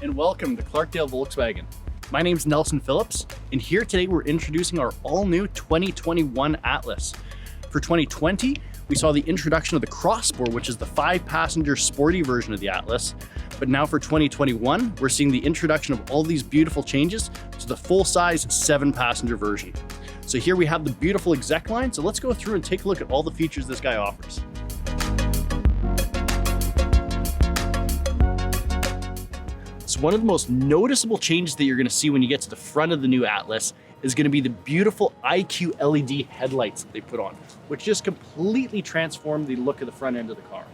and welcome to Clarkdale Volkswagen. My name's Nelson Phillips, and here today we're introducing our all-new 2021 Atlas. For 2020, we saw the introduction of the Crosssport, which is the 5-passenger sporty version of the Atlas. But now for 2021, we're seeing the introduction of all these beautiful changes to the full-size 7-passenger version. So here we have the beautiful exec line, so let's go through and take a look at all the features this guy offers. So one of the most noticeable changes that you're going to see when you get to the front of the new Atlas is going to be the beautiful IQ LED headlights that they put on, which just completely transform the look of the front end of the car.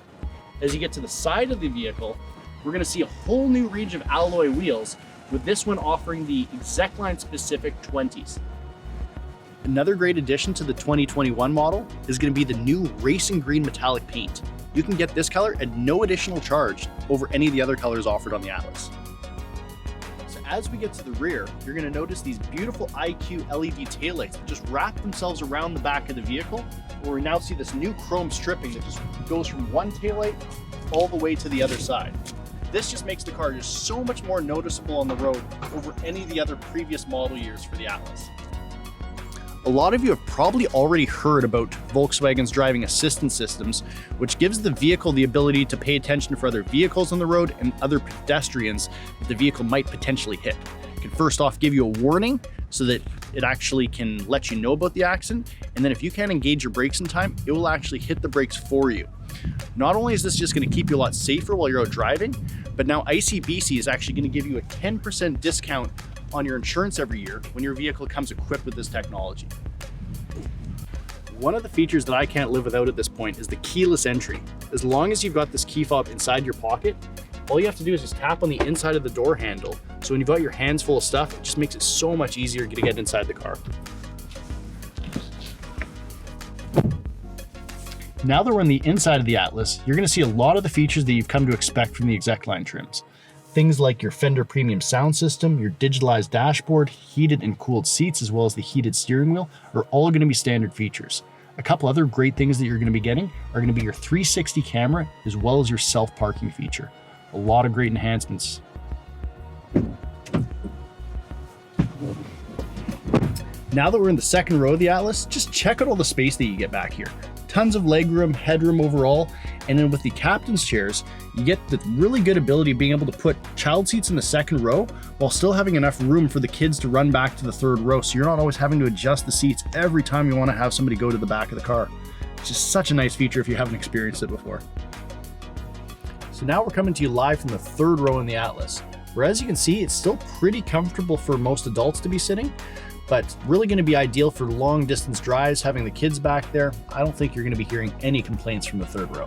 As you get to the side of the vehicle, we're going to see a whole new range of alloy wheels, with this one offering the exec line specific 20s. Another great addition to the 2021 model is going to be the new racing green metallic paint. You can get this color at no additional charge over any of the other colors offered on the Atlas. As we get to the rear, you're going to notice these beautiful IQ LED taillights that just wrap themselves around the back of the vehicle, where we now see this new chrome stripping that just goes from one taillight all the way to the other side. This just makes the car just so much more noticeable on the road over any of the other previous model years for the Atlas. A lot of you have probably already heard about Volkswagen's driving assistance systems, which gives the vehicle the ability to pay attention for other vehicles on the road and other pedestrians that the vehicle might potentially hit. It can first off give you a warning so that it actually can let you know about the accident, and then if you can't engage your brakes in time, it will actually hit the brakes for you. Not only is this just going to keep you a lot safer while you're out driving, but now ICBC is actually going to give you a 10% discount on your insurance every year when your vehicle comes equipped with this technology. One of the features that I can't live without at this point is the keyless entry. As long as you've got this key fob inside your pocket, all you have to do is just tap on the inside of the door handle. So when you've got your hands full of stuff, it just makes it so much easier to get inside the car. Now that we're on the inside of the Atlas, you're going to see a lot of the features that you've come to expect from the exec line trims. Things like your Fender premium sound system, your digitalized dashboard, heated and cooled seats, as well as the heated steering wheel are all going to be standard features. A couple other great things that you're going to be getting are going to be your 360 camera, as well as your self-parking feature. A lot of great enhancements. Now that we're in the second row of the Atlas, just check out all the space that you get back here. Tons of legroom, headroom overall, and then with the captain's chairs, you get the really good ability of being able to put child seats in the second row while still having enough room for the kids to run back to the third row, so you're not always having to adjust the seats every time you want to have somebody go to the back of the car. It's just such a nice feature if you haven't experienced it before. So now we're coming to you live from the third row in the Atlas, where as you can see, it's still pretty comfortable for most adults to be sitting, but really going to be ideal for long distance drives, having the kids back there. I don't think you're going to be hearing any complaints from the third row.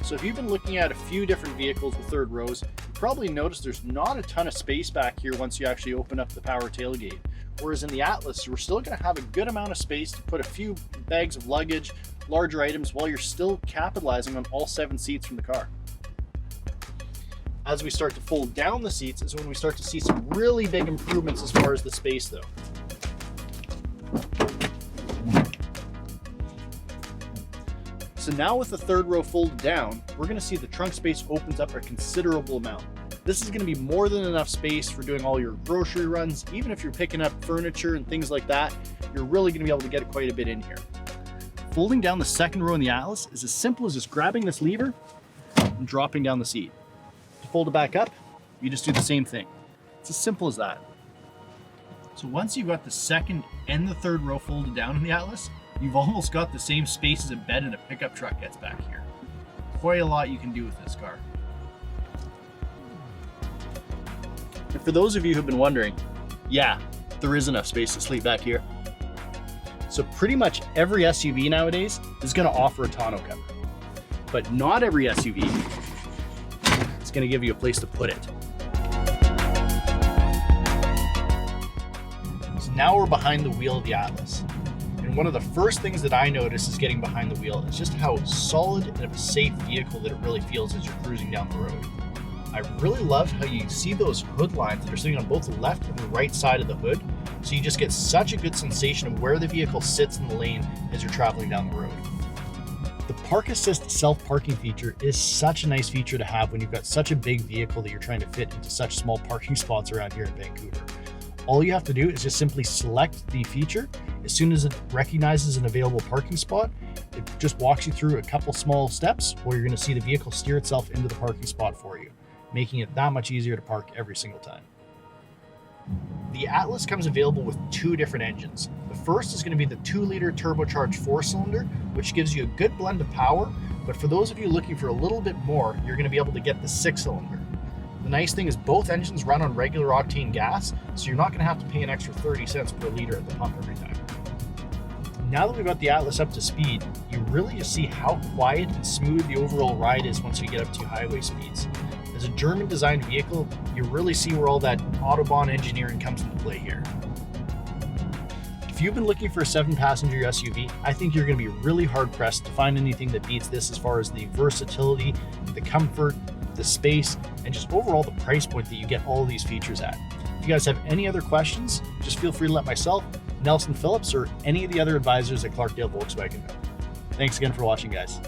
So if you've been looking at a few different vehicles with third rows, you probably noticed there's not a ton of space back here once you actually open up the power tailgate. Whereas in the Atlas, we're still going to have a good amount of space to put a few bags of luggage, larger items, while you're still capitalizing on all 7 seats from the car. As we start to fold down the seats is when we start to see some really big improvements as far as the space though. So now with the third row folded down, we're going to see the trunk space opens up a considerable amount. This is going to be more than enough space for doing all your grocery runs. Even if you're picking up furniture and things like that, you're really going to be able to get quite a bit in here. Folding down the second row in the Atlas is as simple as just grabbing this lever and dropping down the seat. To fold it back up, you just do the same thing. It's as simple as that. So once you've got the second and the third row folded down in the Atlas, you've almost got the same space as a bed in a pickup truck gets back here. Quite a lot you can do with this car. And for those of you who've been wondering, yeah, there is enough space to sleep back here. So pretty much every SUV nowadays is going to offer a tonneau cover, but not every SUV is going to give you a place to put it. So now we're behind the wheel of the Atlas. And one of the first things that I notice is getting behind the wheel is just how solid and of a safe vehicle that it really feels as you're cruising down the road. I really love how you see those hood lines that are sitting on both the left and the right side of the hood. So you just get such a good sensation of where the vehicle sits in the lane as you're traveling down the road. The Park Assist self-parking feature is such a nice feature to have when you've got such a big vehicle that you're trying to fit into such small parking spots around here in Vancouver. All you have to do is just simply select the feature. As soon as it recognizes an available parking spot, it just walks you through a couple small steps where you're going to see the vehicle steer itself into the parking spot for you, making it that much easier to park every single time. The Atlas comes available with two different engines. The first is going to be the 2-liter turbocharged 4-cylinder, which gives you a good blend of power, but for those of you looking for a little bit more, you're going to be able to get the 6-cylinder. The nice thing is both engines run on regular octane gas, so you're not going to have to pay an extra 30 cents per liter at the pump every time. Now that we've got the Atlas up to speed, you really just see how quiet and smooth the overall ride is once you get up to highway speeds. As a German-designed vehicle, you really see where all that Autobahn engineering comes into play here. If you've been looking for a 7-passenger SUV, I think you're going to be really hard-pressed to find anything that beats this as far as the versatility, the comfort, the space, and just overall the price point that you get all of these features at. If you guys have any other questions, just feel free to let myself, Nelson Phillips, or any of the other advisors at Clarkdale Volkswagen know. Thanks again for watching, guys.